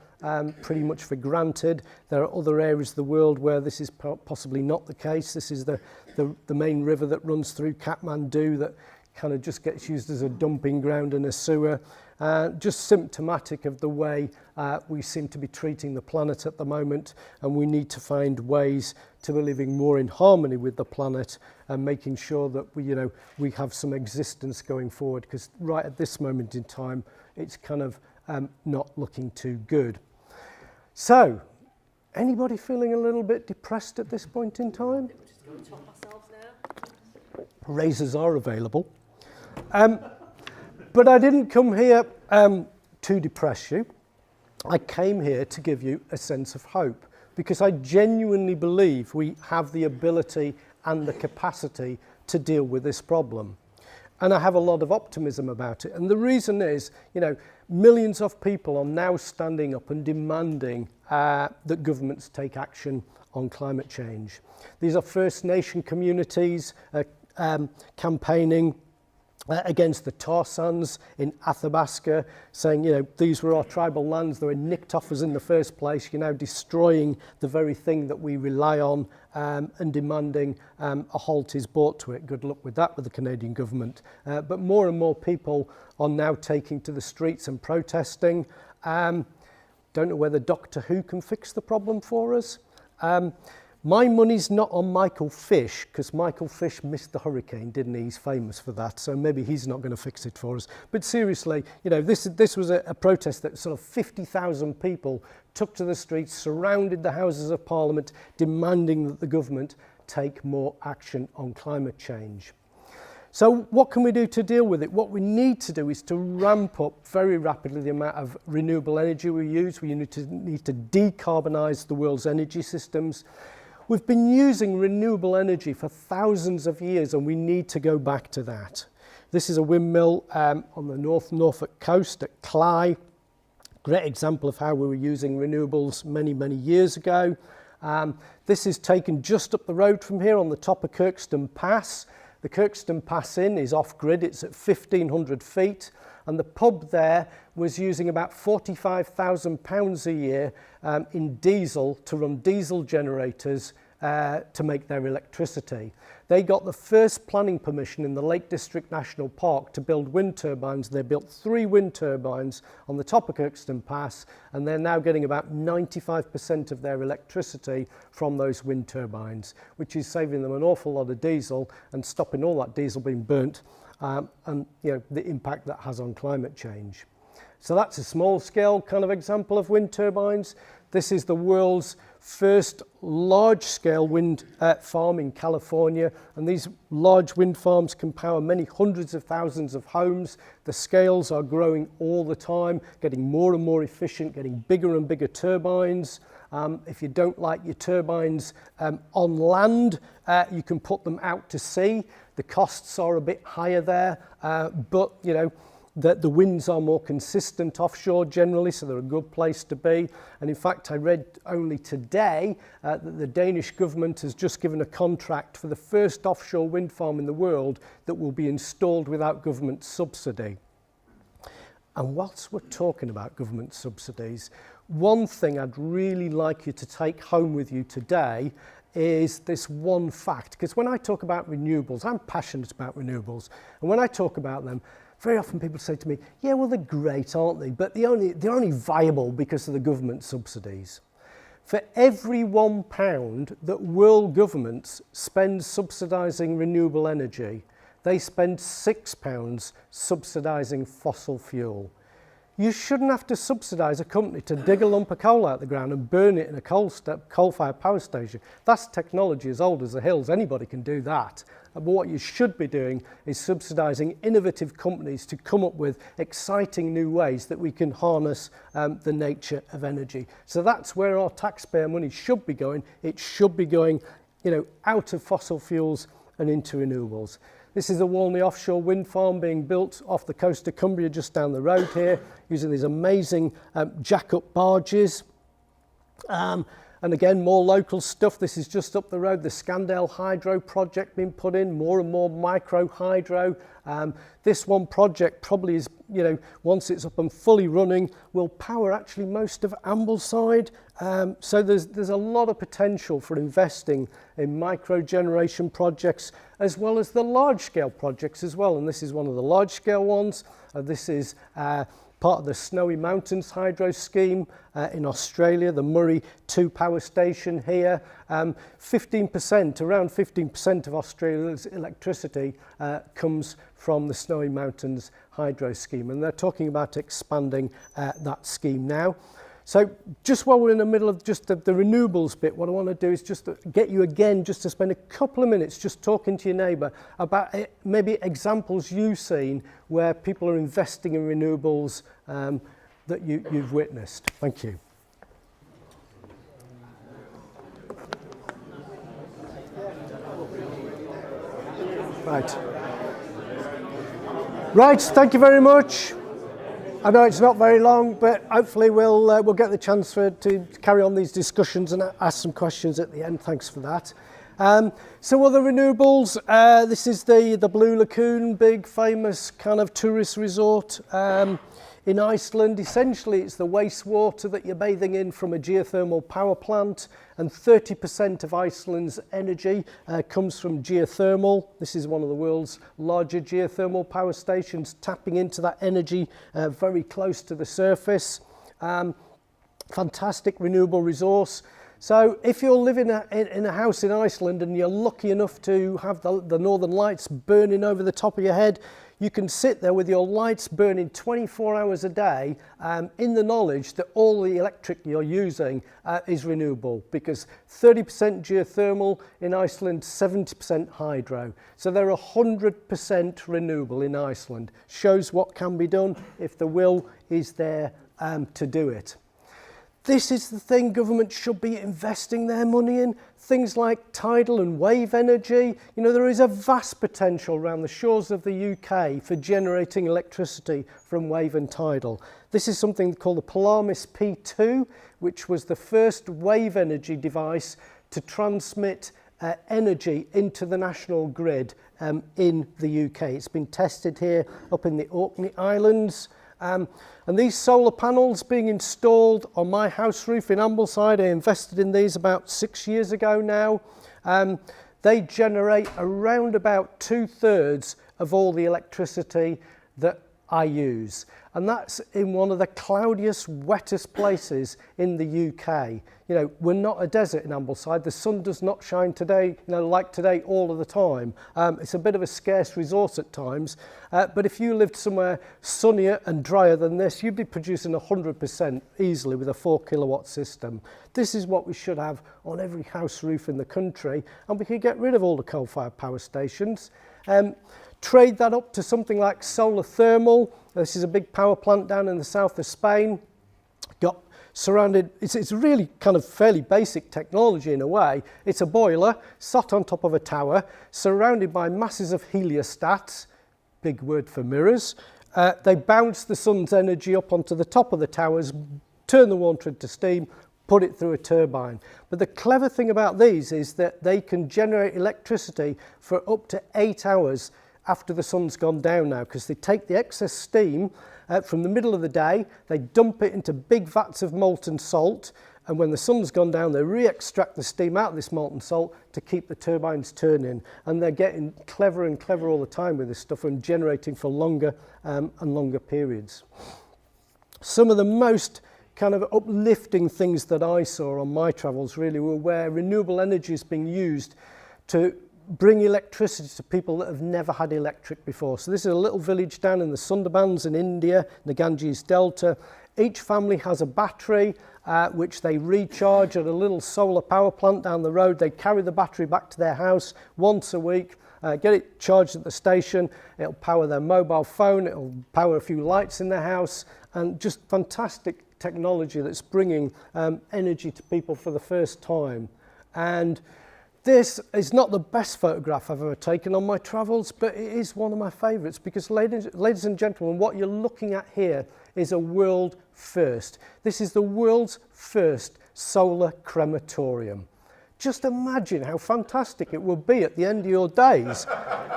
pretty much for granted. There are other areas of the world where this is possibly not the case. This is the main river that runs through Kathmandu that kind of just gets used as a dumping ground and a sewer. Just symptomatic of the way we seem to be treating the planet at the moment, and we need to find ways to be living more in harmony with the planet and making sure that we have some existence going forward, because right at this moment in time it's kind of not looking too good. So, anybody feeling a little bit depressed at this point in time? We're just going to top ourselves now. Razors are available. But I didn't come here to depress you. I came here to give you a sense of hope, because I genuinely believe we have the ability and the capacity to deal with this problem. And I have a lot of optimism about it. And the reason is, millions of people are now standing up and demanding that governments take action on climate change. These are First Nation communities campaigning against the tar sands in Athabasca, saying, these were our tribal lands, they were nicked off us in the first place, you're now destroying the very thing that we rely on, and demanding a halt is brought to it. Good luck with that with the Canadian government. But more and more people are now taking to the streets and protesting. Don't know whether Doctor Who can fix the problem for us. My money's not on Michael Fish, because Michael Fish missed the hurricane, didn't he? He's famous for that, so maybe he's not going to fix it for us. But seriously, this was a protest that sort of 50,000 people took to the streets, surrounded the Houses of Parliament, demanding that the government take more action on climate change. So what can we do to deal with it? What we need to do is to ramp up very rapidly the amount of renewable energy we use. We need to decarbonise the world's energy systems. We've been using renewable energy for thousands of years, and we need to go back to that. This is a windmill on the North Norfolk coast at Cley. Great example of how we were using renewables many, many years ago. This is taken just up the road from here on the top of Kirkstone Pass. The Kirkstone Pass Inn is off-grid, it's at 1,500 feet. and the pub there was using about £45,000 a year in diesel to run diesel generators to make their electricity. They got the first planning permission in the Lake District National Park to build wind turbines. They built 3 wind turbines on the top of Kirkstone Pass, and they're now getting about 95% of their electricity from those wind turbines, which is saving them an awful lot of diesel and stopping all that diesel being burnt, and the impact that has on climate change. So that's a small scale kind of example of wind turbines. This is the world's first large-scale wind farm in California, and these large wind farms can power many hundreds of thousands of homes. The scales are growing all the time, getting more and more efficient, getting bigger and bigger turbines. If you don't like your turbines on land, you can put them out to sea. The costs are a bit higher there, but the winds are more consistent offshore generally, so they're a good place to be. And in fact, I read only today that the Danish government has just given a contract for the first offshore wind farm in the world that will be installed without government subsidy. And whilst we're talking about government subsidies, one thing I'd really like you to take home with you today is this one fact. Because when I talk about renewables, I'm passionate about renewables. And when I talk about them, very often people say to me, yeah, well, they're great, aren't they? But they're only viable because of the government subsidies. For every £1 that world governments spend subsidising renewable energy, they spend £6 subsidising fossil fuel. You shouldn't have to subsidise a company to dig a lump of coal out of the ground and burn it in a coal-fired power station. That's technology as old as the hills. Anybody can do that. But what you should be doing is subsidising innovative companies to come up with exciting new ways that we can harness the nature of energy. So that's where our taxpayer money should be going. It should be going, out of fossil fuels and into renewables. This is the Walney offshore wind farm being built off the coast of Cumbria, just down the road here, using these amazing jack-up barges. And again, more local stuff. This is just up the road, the Scandale Hydro project being put in, more and more micro hydro. This one project probably is, once it's up and fully running, will power actually most of Ambleside. So there's a lot of potential for investing in micro generation projects, as well as the large scale projects as well. And this is one of the large scale ones. This is part of the Snowy Mountains hydro scheme in Australia, the Murray 2 power station here. 15%, around 15% of Australia's electricity comes from the Snowy Mountains hydro scheme, and they're talking about expanding that scheme now. So just while we're in the middle of just the renewables bit, what I want to do is just to get you again just to spend a couple of minutes just talking to your neighbour about maybe examples you've seen where people are investing in renewables that you've witnessed. Thank you. Right, thank you very much. I know it's not very long, but hopefully we'll get the chance to carry on these discussions and ask some questions at the end. Thanks for that. So other renewables, this is the Blue Lagoon, big famous kind of tourist resort in Iceland. Essentially it's the wastewater that you're bathing in from a geothermal power plant, and 30% of Iceland's energy comes from geothermal. This is one of the world's larger geothermal power stations, tapping into that energy very close to the surface. Fantastic renewable resource. So if you're living in a house in Iceland and you're lucky enough to have the northern lights burning over the top of your head, you can sit there with your lights burning 24 hours a day in the knowledge that all the electric you're using is renewable, because 30% geothermal in Iceland, 70% hydro. So they're 100% renewable in Iceland. Shows what can be done if the will is there to do it. This is the thing government should be investing their money in. Things like tidal and wave energy. There is a vast potential around the shores of the UK for generating electricity from wave and tidal. This is something called the Polaris P2, which was the first wave energy device to transmit energy into the national grid in the UK. It's been tested here up in the Orkney Islands. And these solar panels being installed on my house roof in Ambleside, I invested in these about 6 years ago now. They generate around about 2/3 of all the electricity that I use. And that's in one of the cloudiest, wettest places in the UK. You know, we're not a desert in Ambleside. The sun does not shine today, you know, like today all of the time. It's a bit of a scarce resource at times. But if you lived somewhere sunnier and drier than this, you'd be producing 100% easily with a 4 kilowatt system. This is what we should have on every house roof in the country. And we could get rid of all the coal-fired power stations. Trade that up to something like solar thermal. This is a big power plant down in the south of Spain. Got surrounded, it's really kind of fairly basic technology in a way. It's a boiler sat on top of a tower, surrounded by masses of heliostats, big word for mirrors. They bounce the sun's energy up onto the top of the towers, turn the water into steam, put it through a turbine. But the clever thing about these is that they can generate electricity for up to 8 hours after the sun's gone down now, because they take the excess steam from the middle of the day, they dump it into big vats of molten salt, and when the sun's gone down, they re-extract the steam out of this molten salt to keep the turbines turning. And they're getting clever and clever all the time with this stuff and generating for longer and longer periods. Some of the most kind of uplifting things that I saw on my travels really were where renewable energy is being used to bring electricity to people that have never had electric before. So this is a little village down in the Sundarbans in India, the Ganges Delta. Each family has a battery which they recharge at a little solar power plant down the road. They carry the battery back to their house once a week, get it charged at the station. It'll power their mobile phone, it'll power a few lights in their house, and just fantastic technology that's bringing energy to people for the first time. And this is not the best photograph I've ever taken on my travels, but it is one of my favourites because, ladies and gentlemen, what you're looking at here is a world first. This is the world's first solar crematorium. Just imagine how fantastic it would be at the end of your days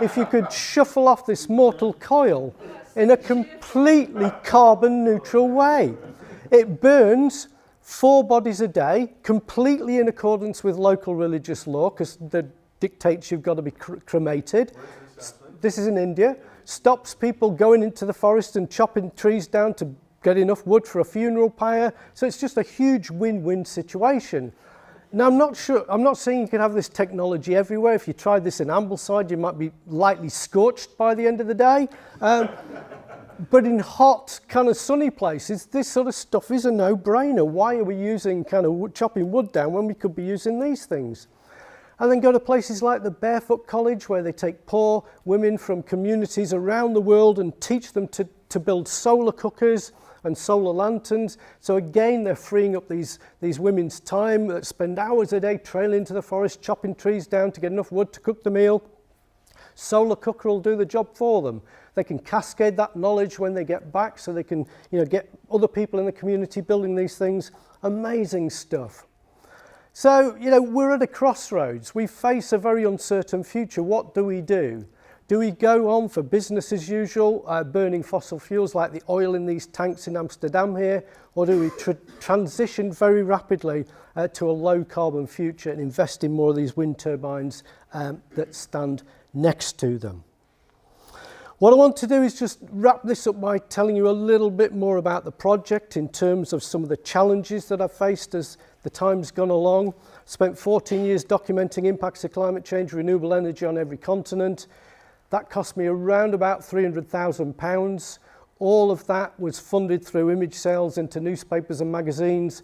if you could shuffle off this mortal coil in a completely carbon neutral way. It burns 4 bodies a day, completely in accordance with local religious law, because that dictates you've got to be cremated. This is in India. Stops people going into the forest and chopping trees down to get enough wood for a funeral pyre. So it's just a huge win-win situation. Now, I'm not saying you can have this technology everywhere. If you tried this in Ambleside, you might be lightly scorched by the end of the day. But in hot, kind of sunny places, this sort of stuff is a no-brainer. Why are we using kind of chopping wood down when we could be using these things? And then go to places like the Barefoot College, where they take poor women from communities around the world and teach them to build solar cookers and solar lanterns. So again, they're freeing up these women's time that spend hours a day trailing into the forest, chopping trees down to get enough wood to cook the meal. Solar cooker will do the job for them. They can cascade that knowledge when they get back, so they can, you know, get other people in the community building these things. Amazing stuff. So, you know, we're at a crossroads. We face a very uncertain future. What do we do? Do we go on for business as usual, burning fossil fuels like the oil in these tanks in Amsterdam here, or do we transition very rapidly to a low carbon future and invest in more of these wind turbines that stand next to them? What I want to do is just wrap this up by telling you a little bit more about the project in terms of some of the challenges that I've faced as the time's gone along. Spent 14 years documenting impacts of climate change, renewable energy on every continent. That cost me around about £300,000. All of that was funded through image sales into newspapers and magazines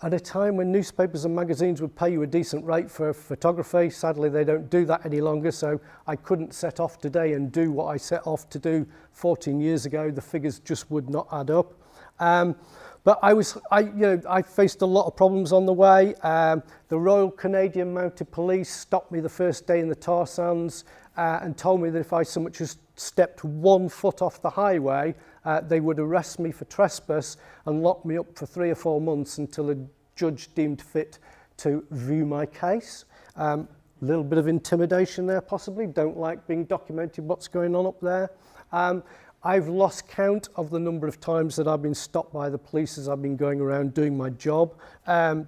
at a time when newspapers and magazines would pay you a decent rate for photography. Sadly, they don't do that any longer, so I couldn't set off today and do what I set off to do 14 years ago. The figures just would not add up. But I faced a lot of problems on the way. The Royal Canadian Mounted Police stopped me the first day in the tar sands and told me that if I so much as stepped 1 foot off the highway, they would arrest me for trespass and lock me up for 3 or 4 months until a judge deemed fit to view my case. little bit of intimidation there possibly, don't like being documented what's going on up there. I've lost count of the number of times that I've been stopped by the police as I've been going around doing my job.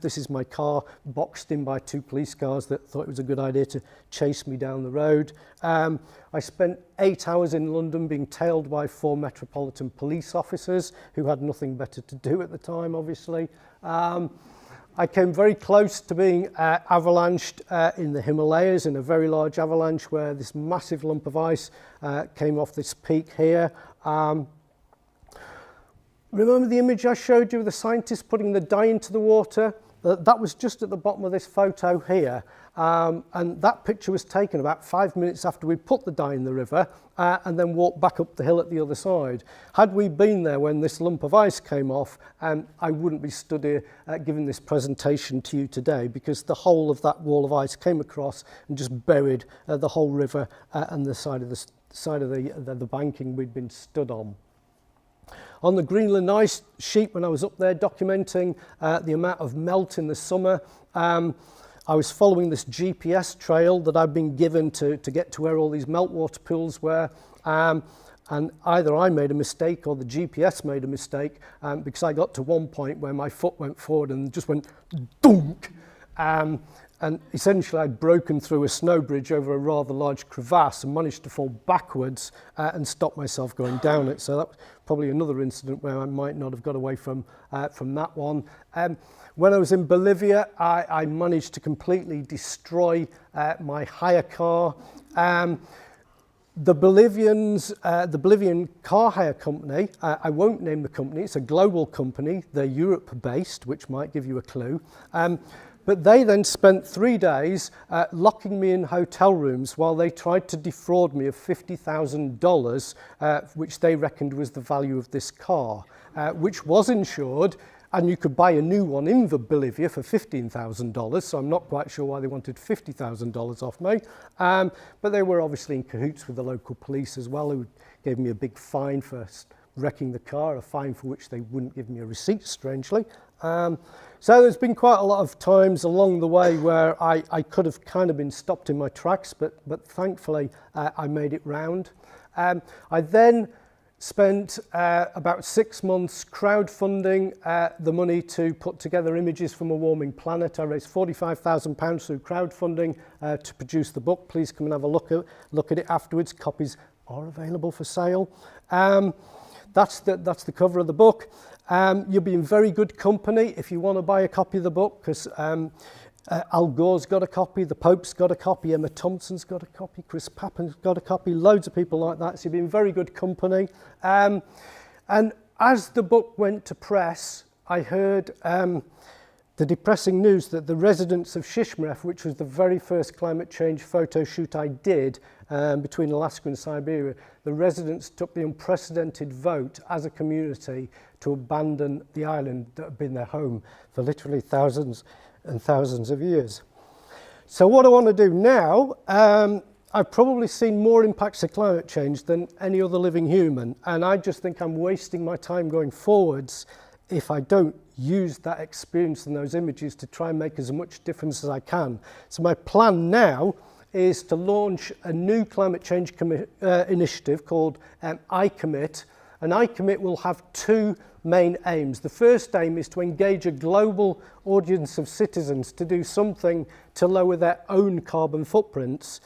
This is my car boxed in by 2 police cars that thought it was a good idea to chase me down the road. I spent 8 hours in London being tailed by 4 Metropolitan Police officers who had nothing better to do at the time, obviously. I came very close to being avalanched in the Himalayas in a very large avalanche where this massive lump of ice came off this peak here. Remember the image I showed you of the scientists putting the dye into the water? That was just at the bottom of this photo here. And that picture was taken about 5 minutes after we put the dye in the river and then walked back up the hill at the other side. Had we been there when this lump of ice came off, I wouldn't be stood here giving this presentation to you today, because the whole of that wall of ice came across and just buried the whole river and the side of the banking we'd been stood on. On the Greenland ice sheet, when I was up there documenting the amount of melt in the summer, I was following this GPS trail that I'd been given to get to where all these meltwater pools were. And either I made a mistake or the GPS made a mistake, because I got to one point where my foot went forward and just went dunk. And essentially I'd broken through a snow bridge over a rather large crevasse and managed to fall backwards and stop myself going down it. So that was probably another incident where I might not have got away from that one. When I was in Bolivia, I managed to completely destroy my hire car. The Bolivian car hire company, I won't name the company, it's a global company, they're Europe-based, which might give you a clue. But they then spent 3 days locking me in hotel rooms while they tried to defraud me of $50,000, which they reckoned was the value of this car, which was insured, and you could buy a new one in Bolivia for $15,000, so I'm not quite sure why they wanted $50,000 off me. But they were obviously in cahoots with the local police as well, who gave me a big fine for wrecking the car, a fine for which they wouldn't give me a receipt, strangely. So there's been quite a lot of times along the way where I could have kind of been stopped in my tracks, but thankfully I made it round. I then spent about 6 months crowdfunding the money to put together images from a warming planet. I raised £45,000 through crowdfunding to produce the book. Please come and have a look at it afterwards. Copies are available for sale. That's the cover of the book. You'll be in very good company if you want to buy a copy of the book, because Al Gore's got a copy, the Pope's got a copy, Emma Thompson's got a copy, Chris Pappen's got a copy, loads of people like that, so you'll be in very good company. And as the book went to press, I heard the depressing news that the residents of Shishmaref, which was the very first climate change photo shoot I did between Alaska and Siberia, the residents took the unprecedented vote as a community to abandon the island that had been their home for literally thousands and thousands of years. So what I want to do now, I've probably seen more impacts of climate change than any other living human, and I just think I'm wasting my time going forwards if I don't use that experience and those images to try and make as much difference as I can. So my plan now is to launch a new climate change initiative called iCommit, and iCommit will have 2 main aims. The first aim is to engage a global audience of citizens to do something to lower their own carbon footprints.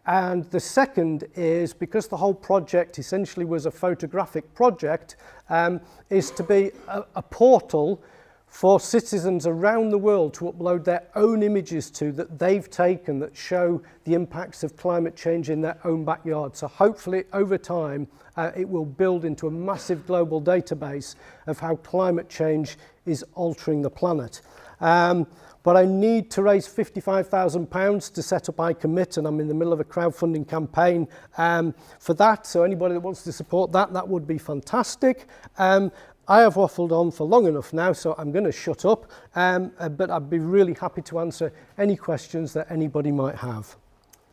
And the second is, because the whole project essentially was a photographic project, is to be a portal for citizens around the world to upload their own images to that they've taken that show the impacts of climate change in their own backyard. So hopefully over time it will build into a massive global database of how climate change is altering the planet. But I need to raise £55,000 to set up iCommit, and I'm in the middle of a crowdfunding campaign for that. So anybody that wants to support that, that would be fantastic. I have waffled on for long enough now, so I'm going to shut up, but I'd be really happy to answer any questions that anybody might have.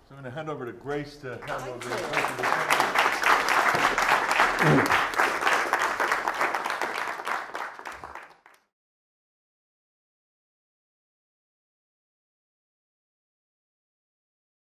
So I'm going to hand over to Grace to handle the